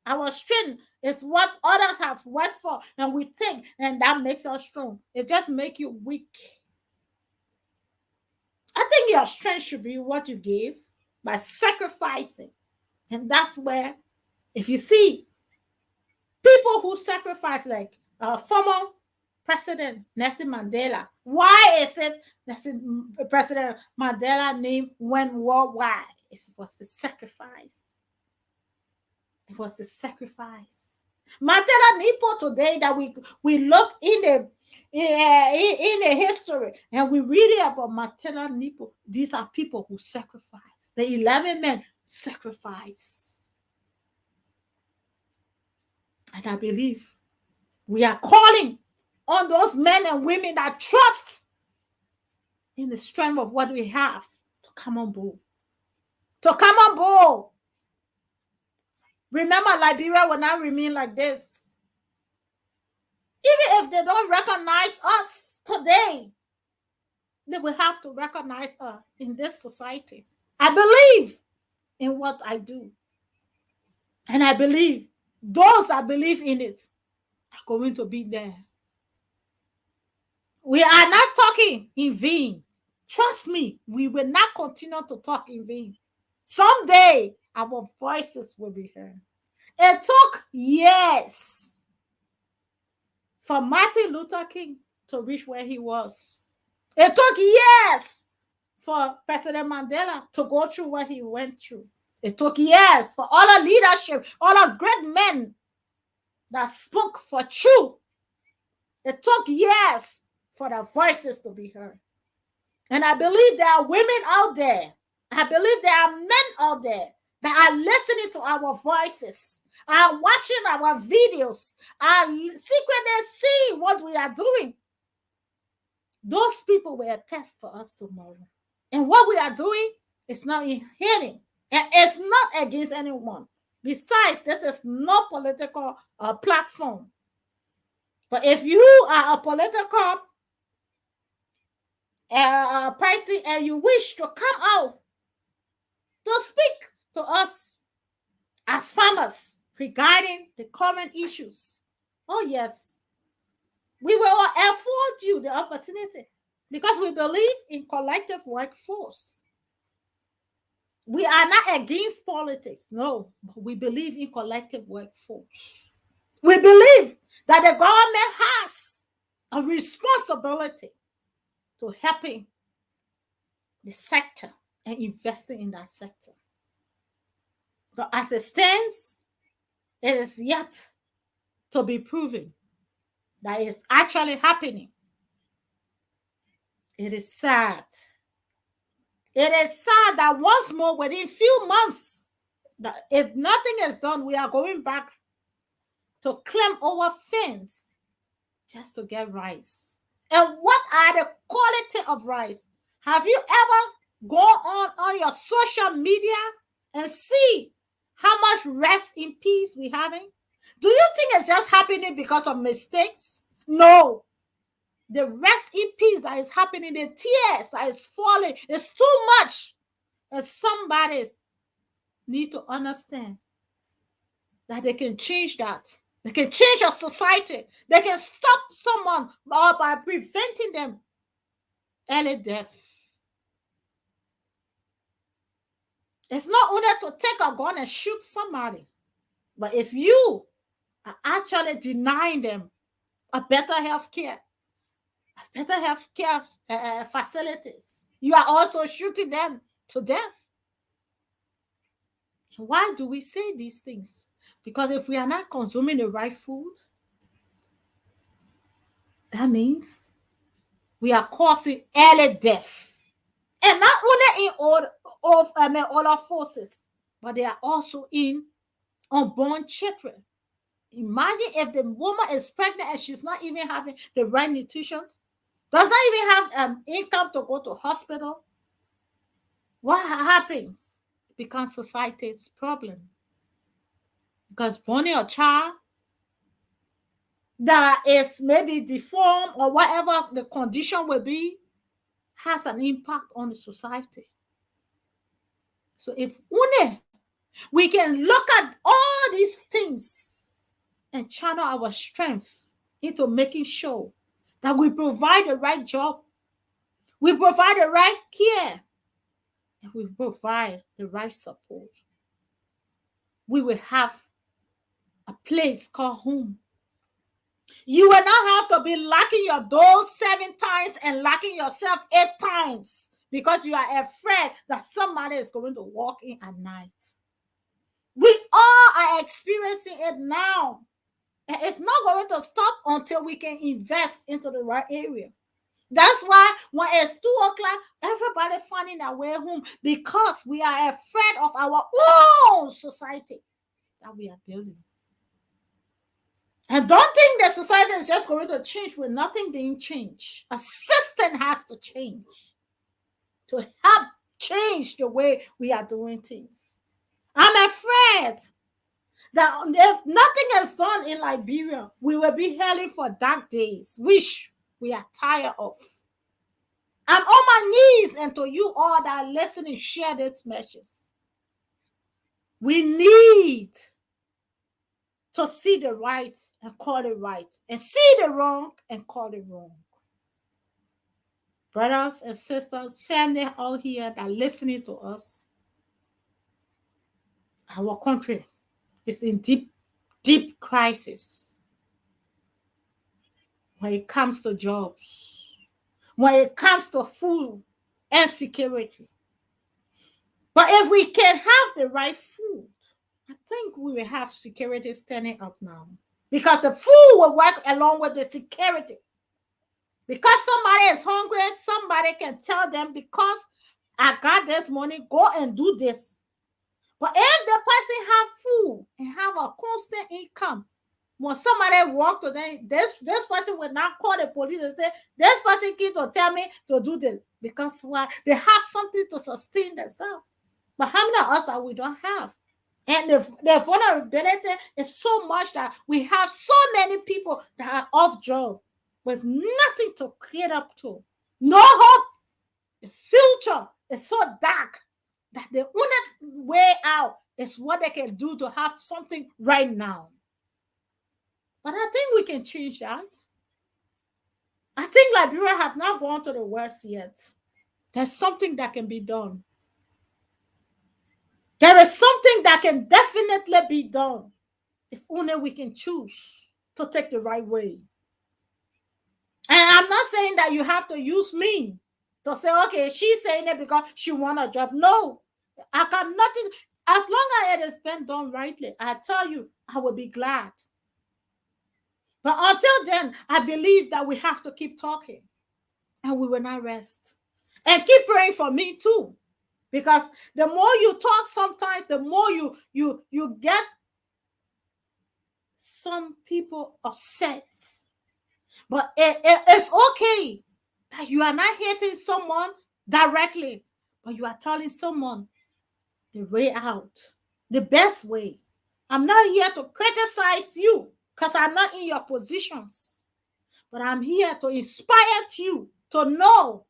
our strength is what others have worked for, and we think, and that makes us strong. It just makes you weak. I think your strength should be what you gave by sacrificing. And that's where, if you see people who sacrifice, like former President Nelson Mandela, why is it President Mandela name went worldwide? It was the sacrifice. It was the sacrifice. Mandela Nipo today that we look in the history and we read it about Mandela Nipo. These are people who sacrifice. The 11 men sacrifice. And I believe we are calling on those men and women that trust in the strength of what we have to come on board. To come on board. Remember, Liberia will not remain like this. Even if they don't recognize us today, they will have to recognize us in this society. I believe in what I do. And I believe those that believe in it are going to be there. We are not talking in vain. Trust me, we will not continue to talk in vain. Someday, our voices will be heard. It took years for Martin Luther King to reach where he was. It took years for President Mandela to go through what he went through. It took years for all the leadership, all the great men that spoke for truth. It took years for their voices to be heard. And I believe there are women out there. I believe there are men out there that are listening to our voices, are watching our videos, are secretly seeing what we are doing. Those people will attest for us tomorrow. And what we are doing is not inhaling. And it's not against anyone. Besides, this is no political platform. But if you are a political person and you wish to come out to speak to us as farmers regarding the current issues, oh yes, we will afford you the opportunity because we believe in collective workforce. We are not against politics, no, but we believe in collective workforce. We believe that the government has a responsibility to helping the sector and investing in that sector. But as it stands, it is yet to be proven that it's actually happening. It is sad. It is sad that once more, within few months, that if nothing is done, we are going back to climb over fence just to get rice. And what are the quality of rice? Have you ever gone on your social media and see how much rest in peace we having? Do you think it's just happening because of mistakes? No. The rest in peace that is happening, the tears that is falling, is too much. And somebody need to understand that they can change that. They can change a society. They can stop someone by preventing them early death. It's not only to take a gun and shoot somebody, but if you are actually denying them a better health care, facilities, you are also shooting them to death. Why do we say these things? Because if we are not consuming the right food, that means we are causing early death. And not only in all our forces, but they are also in unborn children. Imagine if the woman is pregnant and she's not even having the right nutrition, does not even have income to go to hospital. What happens? It becomes society's problem. Because born a child that is maybe deformed or whatever the condition will be has an impact on the society. So if only we can look at all these things and channel our strength into making sure that we provide the right job, we provide the right care, and we provide the right support, we will have a place called home. You will not have to be locking your doors 7 times and locking yourself 8 times because you are afraid that somebody is going to walk in at night. We all are experiencing it now. And it's not going to stop until we can invest into the right area. That's why when it's 2 o'clock, everybody finding their way home because we are afraid of our own society that we are building. And don't think the society is just going to change with nothing being changed. A system has to change to help change the way we are doing things. I'm afraid that if nothing is done in Liberia, we will be heading for dark days, which we are tired of. I'm on my knees, and to you all that are listening, share this message. We need to see the right and call it right, and see the wrong and call it wrong. Brothers and sisters, family out here that are listening to us, our country is in deep, deep crisis when it comes to jobs, when it comes to food and security. But if we can have the right food, I think we will have security standing up now. Because the food will work along with the security. Because somebody is hungry, somebody can tell them, because I got this money, go and do this. But if the person have food and have a constant income, When somebody walk to them, this person will not call the police and say, this person came to tell me to do this. Because why? They have something to sustain themselves. But how many of us that we don't have? And the vulnerability is so much that we have so many people that are off job with nothing to create up to. No hope. The future is so dark that the only way out is what they can do to have something right now. But I think we can change that. I think Liberia have not gone to the worst yet. There's something that can be done. There is something that can definitely be done if only we can choose to take the right way. And I'm not saying that you have to use me to say, okay, she's saying it because she want a job. No, I got nothing. As long as it is been done rightly, I tell you, I will be glad. But until then, I believe that we have to keep talking and we will not rest. And keep praying for me too. Because the more you talk, sometimes the more you get some people upset. But it's okay that you are not hitting someone directly, but you are telling someone the way out, the best way. I'm not here to criticize you because I'm not in your positions, but I'm here to inspire you to know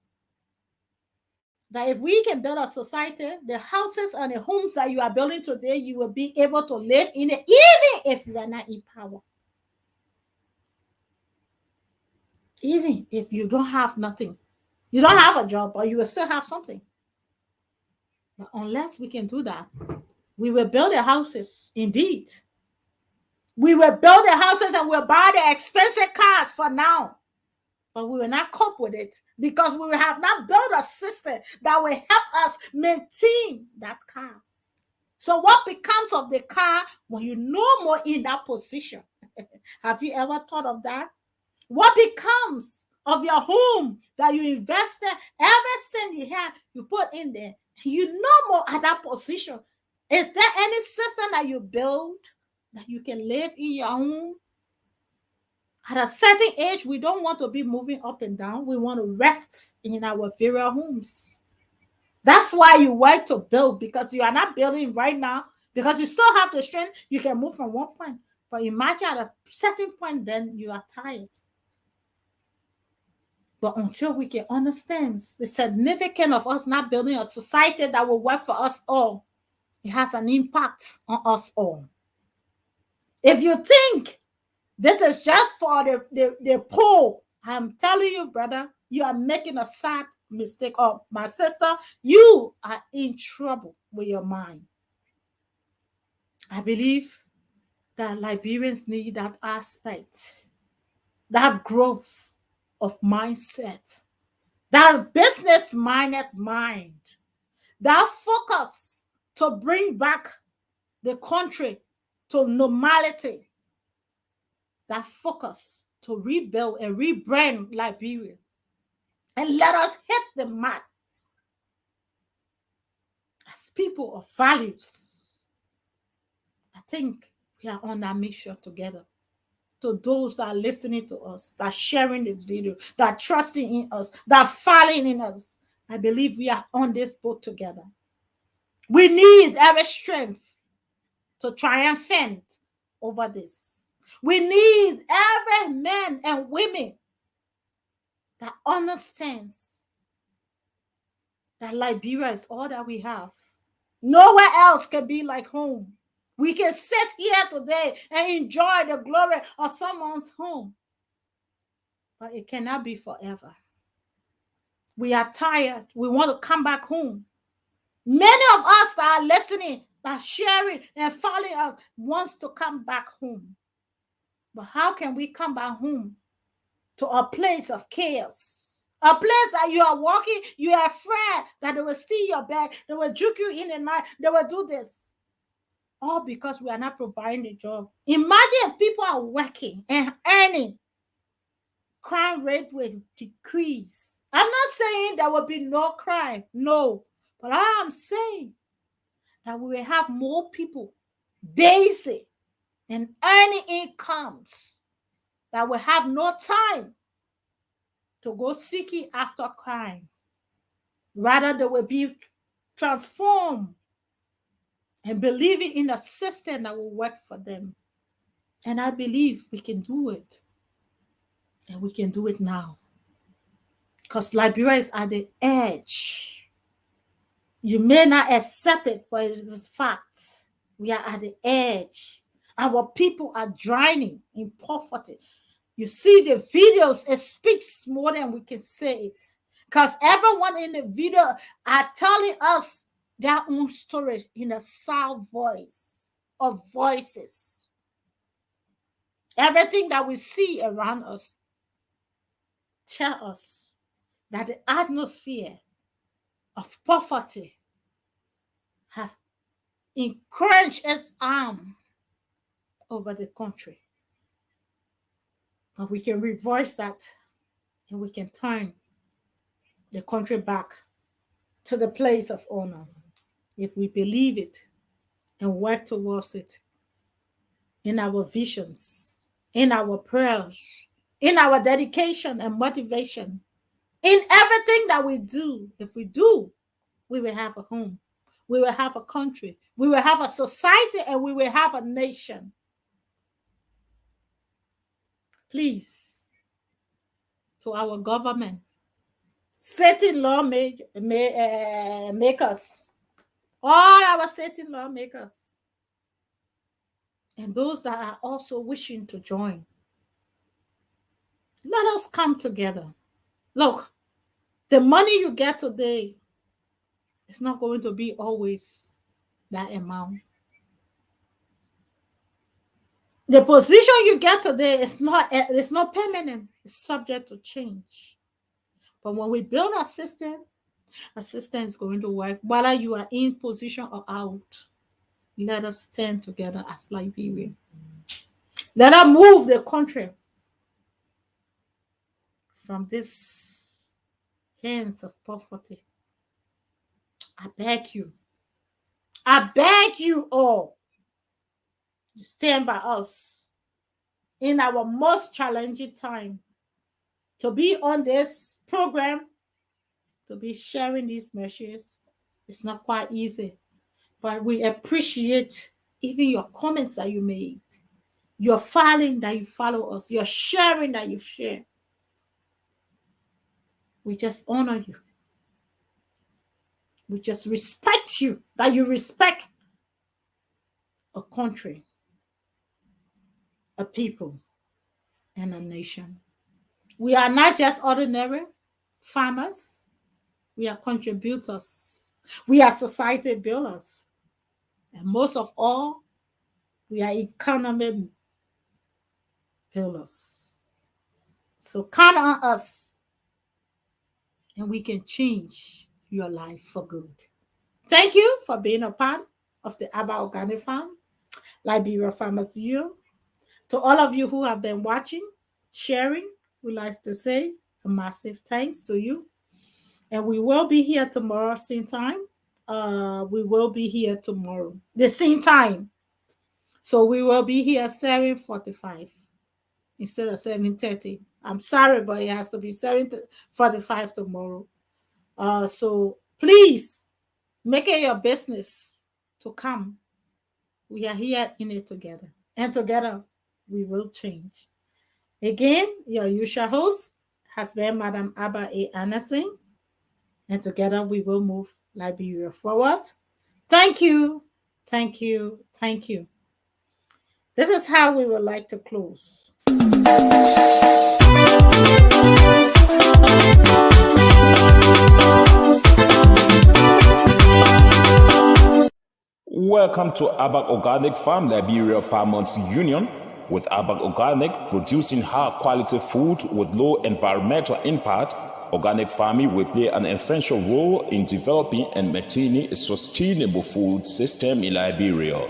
that if we can build a society, the houses and the homes that you are building today, you will be able to live in it, even if you are not in power. Even if you don't have nothing. You don't have a job, but you will still have something. But unless we can do that, we will build the houses, indeed. We will build the houses and we'll buy the expensive cars for now. But we will not cope with it because we will have not built a system that will help us maintain that car. So what becomes of the car when you're no more in that position? Have you ever thought of that? What becomes of your home that you invested everything you had, you put in there? You no more at that position. Is there any system that you build that you can live in your home? At a certain age, we don't want to be moving up and down. We want to rest in our various homes. That's why you work to build, because you are not building right now because you still have the strength. You can move from one point. But imagine at a certain point, then you are tired. But until we can understand the significance of us not building a society that will work for us all, it has an impact on us all. If you think this is just for the poor, I'm telling you, brother, you are making a sad mistake. Oh, my sister, you are in trouble with your mind. I believe that Liberians need that aspect, that growth of mindset, that business-minded mind, that focus to bring back the country to normality, that focus to rebuild and rebrand Liberia, and let us hit the mark as people of values. I think we are on that mission together. To those that are listening to us, that are sharing this video, that are trusting in us, that are following in us, I believe we are on this boat together. We need every strength to triumphant over this. We need every man and women that understands that Liberia is all that we have. Nowhere else can be like home. We can sit here today and enjoy the glory of someone's home, but it cannot be forever. We are tired. We want to come back home. Many of us that are listening, that are sharing and following us, wants to come back home. But how can we come back home to a place of chaos? A place that you are walking, you are afraid that they will steal your bag, they will juke you in the night, they will do this. All because we are not providing a job. Imagine if people are working and earning, crime rate will decrease. I'm not saying there will be no crime, no. But I am saying that we will have more people basic and earning incomes that will have no time to go seeking after crime. Rather, they will be transformed and believing in a system that will work for them. And I believe we can do it. And we can do it now. Because Liberia is at the edge. You may not accept it, but it is fact. We are at the edge. Our people are drowning in poverty. You see the videos, it speaks more than we can say it. Because everyone in the video are telling us their own story in a sound voice of voices. Everything that we see around us tell us that the atmosphere of poverty have encroached its arm over the country. But we can reverse that and we can turn the country back to the place of honor if we believe it and work towards it in our visions, in our prayers, in our dedication and motivation, in everything that we do. If we do, we will have a home, we will have a country, we will have a society, and we will have a nation. Please, to our government, certain lawmakers, all our certain lawmakers, and those that are also wishing to join, let us come together. Look, the money you get today is not going to be always that amount. The position you get today is not permanent. It's subject to change. But when we build a system is going to work, whether you are in position or out. Let us stand together as Liberia. Let us move the country from this hands of poverty. I beg you all to stand by us in our most challenging time, to be on this program, to be sharing these messages. It's not quite easy, but we appreciate even your comments that you made, your following that you follow us, your sharing that you share. We just honor you. We just respect you, that you respect a country, a people, and a nation. We are not just ordinary farmers. We are contributors. We are society builders. And most of all, we are economic builders. So count on us, and we can change your life for good. Thank you for being a part of the Abba Organic Farm, Liberia Farmers Union. To all of you who have been watching, sharing, we'd like to say a massive thanks to you. And we will be here tomorrow, same time. We will be here tomorrow, the same time. So we will be here 7:45 instead of 7:30. I'm sorry, but it has to be 7:45 tomorrow. So please make it your business to come. We are here in it together, and together we will change. Again, your usual host has been Madam Abba A. Anderson, and together we will move Liberia forward. Thank you, thank you, thank you. This is how we would like to close. Welcome to Abba Organic Farm, Liberia Farmers Union, with Abba Organic producing high-quality food with low environmental impact. Organic farming will play an essential role in developing and maintaining a sustainable food system in Liberia.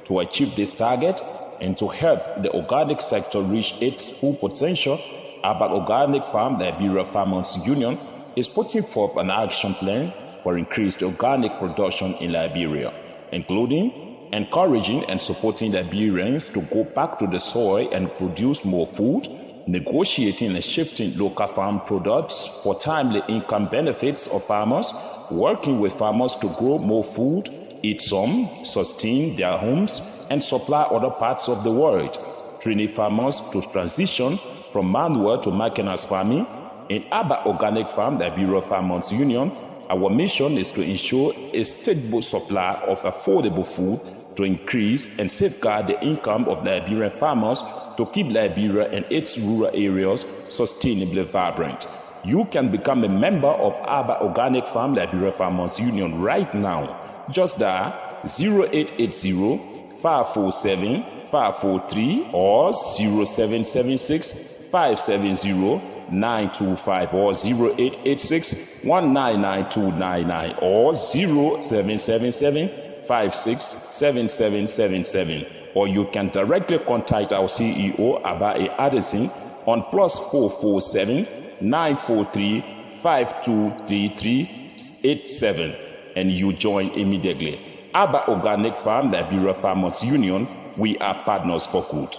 To achieve this target and to help the organic sector reach its full potential, Abba Organic Farm, Liberia Farmers Union, is putting forth an action plan for increased organic production in Liberia, including encouraging and supporting Liberians to go back to the soil and produce more food, negotiating and shifting local farm products for timely income benefits of farmers, working with farmers to grow more food, eat some, sustain their homes, and supply other parts of the world, training farmers to transition from manual to mechanized farming. In Aba Organic Farm, Liberia Farmers Union, our mission is to ensure a stable supply of affordable food to increase and safeguard the income of Liberian farmers to keep Liberia and its rural areas sustainably vibrant. You can become a member of Aba Organic Farm Liberia Farmers Union right now. Just dial 0880 547 543 or 0776 570 925 or 0886 199 or 0777 567777, or you can directly contact our CEO Abae Addison on +447 943 523387 and you join immediately. Aba Organic Farm Liberia Farmers Union, we are partners for good.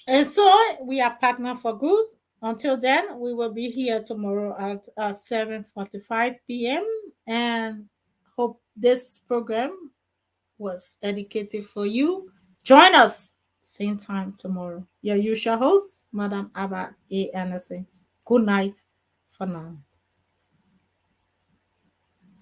And so we are partner for good. Until then, we will be here tomorrow at 7:45 p.m. and hope this program was educative for you. Join us same time tomorrow. Your usual host, Madam Abba A. Anderson. Good night for now.